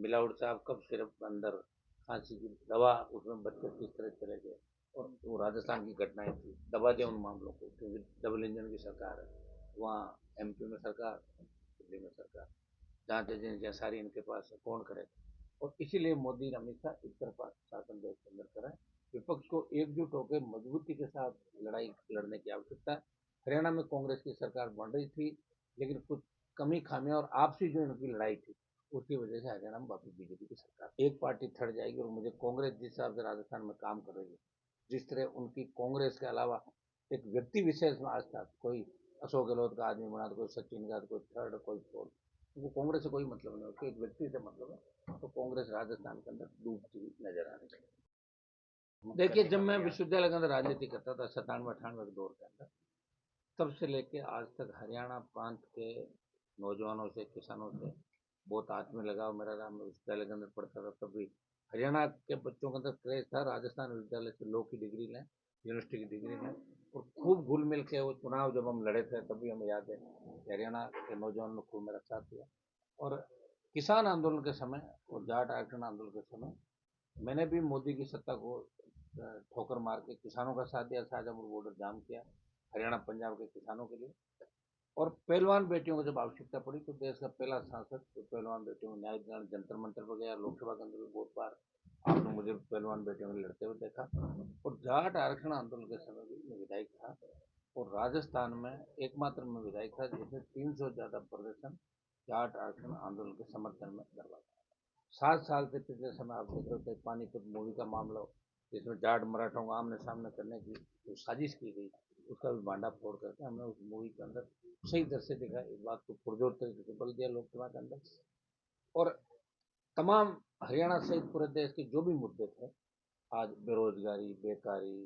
मिलावट साहब कब सिर्फ अंदर खांसी की दवा उसमें बच्चे किस तरह चले गए। और वो राजस्थान की घटनाएं थी, दबा दें उन मामलों को, क्योंकि डबल इंजन की सरकार है वहाँ, एमपी में सरकार, दिल्ली में सरकार, जांच एजेंसियां सारी इनके पास है, कौन करे। और इसीलिए मोदी ने हमेशा एक तरफा शासन देश के अंदर करा है। विपक्ष को एकजुट होकर मजबूती के साथ लड़ाई लड़ने की आवश्यकता है। हरियाणा में कांग्रेस की सरकार बन रही थी, लेकिन कुछ कमी खामियां और आपसी जो इनकी लड़ाई थी उसकी वजह से हरियाणा में वापस बीजेपी की सरकार, एक पार्टी थड़ जाएगी। और मुझे कांग्रेस जिस हिसाब से राजस्थान में काम कर रही है, जिस तरह उनकी कांग्रेस के अलावा एक व्यक्ति विशेष में आज तक कोई अशोक गहलोत का आदमी बना, तो कोई सचिन का, तो कोई थर्ड, कोई फोर्थ, उनको कांग्रेस से कोई मतलब नहीं होता, एक व्यक्ति से मतलब है। तो कांग्रेस राजस्थान के अंदर डूबती हुई नजर आ रही है। देखिए, जब मैं विश्वविद्यालय के अंदर राजनीति करता था 97-98 के दौर के अंदर, तब से लेके आज तक हरियाणा प्रांत के नौजवानों से, किसानों से बहुत आत्मीय लगाव मेरा रहा। मैं विश्वविद्यालय के अंदर पढ़ता था तब भी हरियाणा के बच्चों के अंदर क्रेज था राजस्थान विश्वविद्यालय से लॉ की डिग्री लें, यूनिवर्सिटी की डिग्री लें। और खूब घुल मिल के वो चुनाव जब हम लड़े थे तब भी हमें याद है कि हरियाणा के नौजवानों ने खूब मेरा साथ दिया। और किसान आंदोलन के समय और जाट आरक्षण आंदोलन के समय मैंने भी मोदी की सत्ता को ठोकर मार के किसानों का साथ दिया, शाहजहांपुर बॉर्डर जाम किया हरियाणा पंजाब के किसानों के लिए। और पहलवान बेटियों को जब आवश्यकता पड़ी तो देश का पहला सांसद तो पहलवान बेटियों को न्याय दिलाने जंतर मंतर पर गया। लोकसभा के अंदर भी बहुत बार आपने मुझे पहलवान बेटियों में लड़ते हुए देखा। और जाट आरक्षण आंदोलन के समय भी मैं विधायक था, और राजस्थान में एकमात्र मैं विधायक था जिसने 300 से ज्यादा प्रदर्शन जाट आरक्षण आंदोलन के समर्थन में करवाया। 7 साल से पिछले समय आप देख रहे थे पानीपत मूवी का मामला हो, जिसमें जाट मराठों को आमने सामने करने की जो साजिश की गई, उसका भी भांडा फोड़ करके हमने उस मूवी के अंदर सही तरह से दिखा, इस बात को पुरजोर तरीके से बल दिया लोकसभा के अंदर। और तमाम हरियाणा सहित पूरे देश के जो भी मुद्दे थे, आज बेरोजगारी, बेकारी,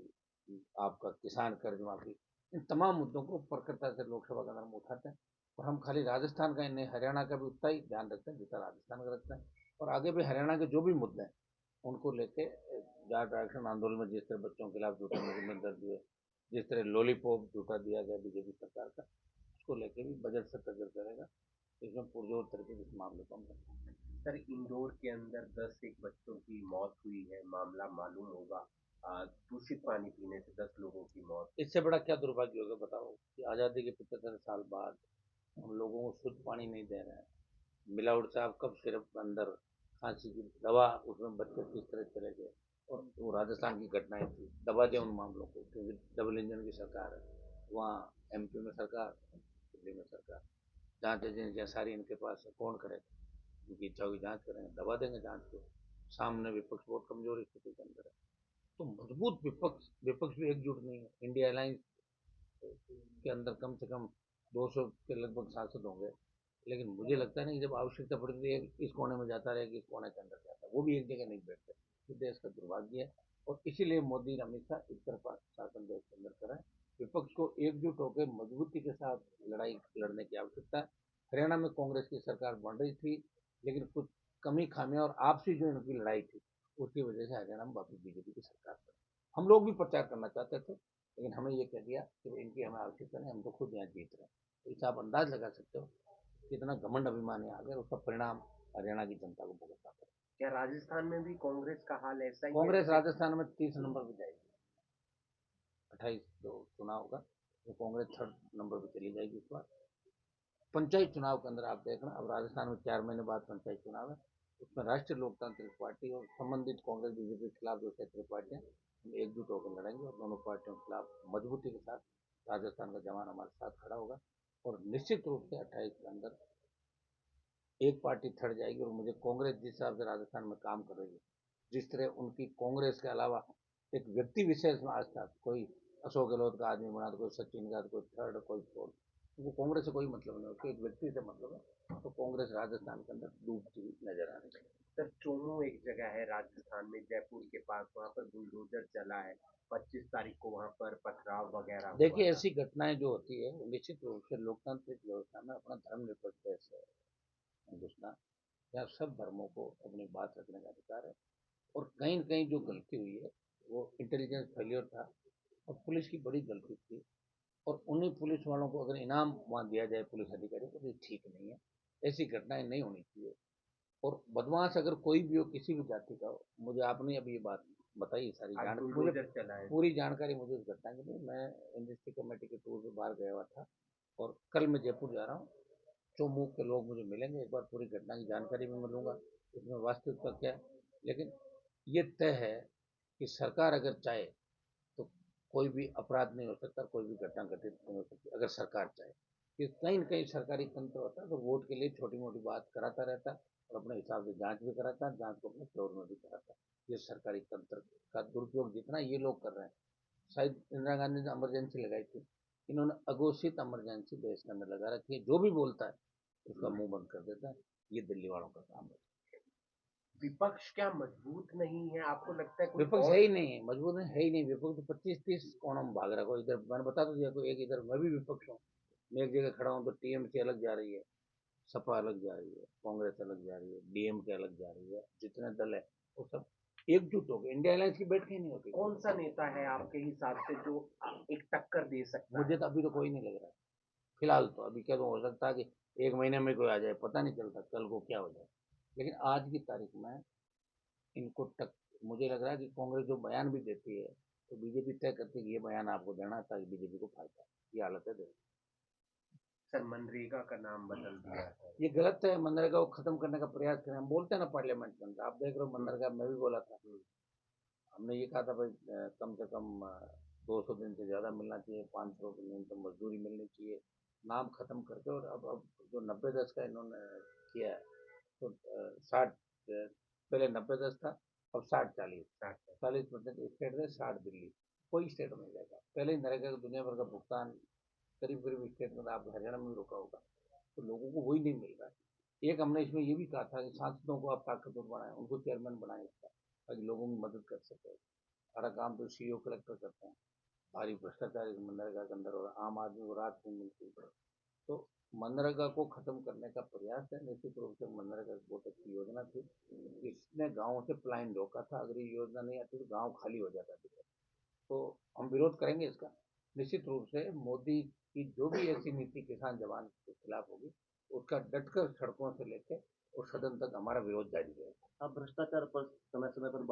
आपका किसान कर्ज माफी, इन तमाम मुद्दों को प्रखरता से लोकसभा के अंदर हम उठाते हैं। और हम खाली राजस्थान का ही नहीं, हरियाणा का भी उतना ही ध्यान रखते हैं जितना राजस्थान का रखते हैं। और आगे भी हरियाणा के जो भी मुद्दे हैं उनको लेके जाट आरक्षण आंदोलन में जिस तरह बच्चों के खिलाफ झूठे मुकदमे दर्ज हुए, जिस तरह लॉलीपॉप झूठा दिया गया बीजेपी सरकार का, उसको लेके भी बजट से कदर करेगा। इसमें पुरजोर तरीके से इस मामले को हम करेंगे। सर, इंदौर के अंदर 10 एक बच्चों की मौत हुई है, मामला मालूम होगा। दूषित पानी पीने से 10 लोगों की मौत। इससे बड़ा क्या दुर्भाग्य होगा बताओ कि आज़ादी के 75 साल बाद हम लोगों को शुद्ध पानी नहीं दे रहे हैं। मिलावट साहब कब सिर्फ अंदर खांसी की दवा उसमें बच्चे किस तरह चले गए। और वो राजस्थान की घटनाएं थी, दबा दें उन मामलों को, क्योंकि डबल इंजन की सरकार है वहाँ, एमपी में सरकार, दिल्ली में सरकार, जांच एजेंसियां सारी इनके पास है, कौन करेगा। उनकी इच्छाओं की जांच करेंगे, दबा देंगे जांच को। सामने विपक्ष बहुत कमजोर स्थिति के अंदर है। तो मजबूत विपक्ष, विपक्ष भी एकजुट नहीं है। इंडिया अलायंस के अंदर कम से कम 200 के लगभग सांसद होंगे, लेकिन मुझे लगता नहीं, जब आवश्यकता पड़ती है एक इस कोने में जाता रहेगा, इस कोने के अंदर जाता है, वो भी एक जगह नहीं बैठते। तो देश का दुर्भाग्य है। और इसीलिए मोदी ने हमेशा एक तरफा शासन देश के अंदर करा है। विपक्ष को एकजुट होकर मजबूती के साथ लड़ाई लड़ने की आवश्यकता है। हरियाणा में कांग्रेस की सरकार बन रही थी, लेकिन कुछ कमी खामियां और आपसी जो इनकी लड़ाई थी उसकी वजह से हरियाणा में वापस बीजेपी की सरकार बनी। हम लोग भी प्रचार करना चाहते थे, लेकिन हमें ये कह दिया कि इनकी हमें आवश्यकता नहीं, हम तो खुद यहाँ जीत रहे हैं। तो इससे आप अंदाज लगा सकते हो कितना घमंड अभिमान है आगे, उसका परिणाम हरियाणा की जनता को भुगतना पड़ेगा। क्या राजस्थान में भी कांग्रेस का हाल ऐसा ही है कांग्रेस जैसे? राजस्थान में 30 नंबर पर जाएगी। 28 जो चुनाव होगा तो कांग्रेस 3rd नंबर पर चली जाएगी इस बार। पंचायत चुनाव के अंदर आप देखना, अब राजस्थान में 4 महीने बाद पंचायत चुनाव है, उसमें राष्ट्रीय लोकतांत्रिक पार्टी और संबंधित कांग्रेस बीजेपी के खिलाफ जो क्षेत्रीय पार्टियां, हम एकजुट होकर लड़ेंगे और दोनों पार्टियों के खिलाफ मजबूती के साथ राजस्थान का जवान हमारे साथ खड़ा होगा। और निश्चित रूप से 28 के अंदर एक पार्टी थड़ जाएगी। और मुझे कांग्रेस जिस हिसाब से राजस्थान में काम कर रही है, जिस तरह उनकी कांग्रेस के अलावा एक व्यक्ति विशेष में आज तक कोई अशोक गहलोत का आदमी बना, तो कोई सचिन का, तो कोई थर्ड, कोई फोर्थ, उनको कांग्रेस से कोई मतलब नहीं होता, एक व्यक्ति से मतलब है। तो कांग्रेस राजस्थान के अंदर डूबती हुई नजर आ रही है। सर, चोमू एक जगह है राजस्थान में, जयपुर के पास, वहां पर बुलडोजर चला है। 25 तारीख को वहां पर पथराव वगैरह हुआ देखिए, था। ऐसी घटनाएं जो होती है निश्चित रूप से लोकतांत्रिक व्यवस्था में अपना धर्मनिरपेक्ष देश है हिंदुस्तान, यहाँ सब धर्मों को अपनी बात रखने का अधिकार है। और कहीं न कहीं जो गलती हुई है वो इंटेलिजेंस फेलियर था, और पुलिस की बड़ी गलती थी। और उन्हीं पुलिस वालों को अगर इनाम वहाँ दिया जाए पुलिस अधिकारी को, तो ठीक नहीं है, ऐसी घटनाएं नहीं होनी चाहिए। और बदमाश अगर कोई भी हो, किसी भी जाति का हो, मुझे आपने अभी ये बात बताई, सारी आज जान मुझे बुलडोजर चला है। पूरी जानकारी मुझे उस घटना की नहीं। मैं एनजीटी कमेटी के टूर पे बाहर गया हुआ था और कल मैं जयपुर जा रहा हूँ। चौमुख के लोग मुझे मिलेंगे, एक बार पूरी घटना की जानकारी भी मिलूंगा, इसमें वास्तविकता क्या है। लेकिन ये तय है कि सरकार अगर चाहे तो कोई भी अपराध नहीं हो सकता, कोई भी घटना घटित नहीं हो सकती अगर सरकार चाहे। कि कहीं न कहीं सरकारी तंत्र होता है तो वोट के लिए छोटी मोटी बात कराता रहता है और अपने हिसाब से जांच भी कराता है, जांच को अपने फेवर में भी कराता है। ये सरकारी तंत्र का दुरुपयोग जितना ये लोग कर रहे हैं, शायद इंदिरा गांधी ने इमरजेंसी लगाई थी, इन्होंने अघोषित इमरजेंसी देश के अंदर लगा रखी है। जो भी बोलता है उसका मुंह बंद कर देता है। ये दिल्ली वालों का काम है। विपक्ष क्या मजबूत नहीं है? आपको लगता है कोई विपक्ष है और? ही नहीं, मजबूत है ही नहीं। विपक्ष तो 25-30 कोणों में भाग रहा है। कोई इधर मैंने बता तो दिया, कोई एक इधर मैं भी विपक्ष हूँ। मैं एक जगह खड़ा हूँ तो टीएमसी अलग जा रही है, सपा अलग जा रही है, कांग्रेस अलग जा रही है, डीएमके अलग जा रही है। जितने दल है वो सब एकजुट हो गए। इंडिया अलायंस की बैठक ही नहीं होती। कौन सा नेता है आपके हिसाब से जो एक टक्कर दे सकता मुझे है? तो अभी तो कोई नहीं लग रहा है फिलहाल। तो अभी क्या तो हो सकता है कि एक महीने में कोई आ जाए, पता नहीं चलता कल को क्या हो जाए। लेकिन आज की तारीख में इनको टक मुझे लग रहा है कि कांग्रेस जो बयान भी देती है तो बीजेपी तय करती है कि ये बयान आपको देना है ताकि बीजेपी को फायदा है। ये हालत है देश सर, मनरेगा का नाम बदल दिया है। की। ये गलत है। मनरेगा को खत्म करने का प्रयास करें। हम बोलते हैं ना पार्लियामेंट के अंदर, आप देख रहे हो हम्म, मनरेगा में भी बोला था। हम्म। हमने ये कहा था भाई कम से कम 200 दिन से ज़्यादा मिलना चाहिए, 500 की न्यूनतम मजदूरी मिलनी चाहिए। नाम खत्म करके और अब जो 90-10 का इन्होंने किया है तो 60, पहले 90-10 था, अब 60-40। 40% स्टेट में, 60 दिल्ली। कोई स्टेट में नहीं जाएगा। पहले ही नरेगा का दुनिया भर का भुगतान करीब करीब स्टेट में, आप हरियाणा में भी रुका होगा, तो लोगों को वही नहीं मिल रहा है। एक हमने इसमें ये भी कहा था कि सांसदों को आप ताकतवर बनाएं, उनको चेयरमैन बनाएं इसका, ताकि लोगों की मदद कर सके। सारा काम तो सीईओ कलेक्टर करते हैं। भारी भ्रष्टाचार इस मनरेगा के अंदर और आम आदमी को रात नहीं मिलती। तो मनरेगा को खत्म करने का प्रयास है। निश्चित रूप से मनरेगा बहुत अच्छी योजना थी। इसने गाँव से पलायन रोका था। अगर ये योजना नहीं आती तो गाँव खाली हो जाता था। तो हम विरोध करेंगे इसका। निश्चित रूप से मोदी की जो भी ऐसी नीति किसान जवान के खिलाफ होगी, उसका डटकर सड़कों से लेकर और सदन तक हमारा विरोध जारी रहेगा। आप भ्रष्टाचार पर समय समय पर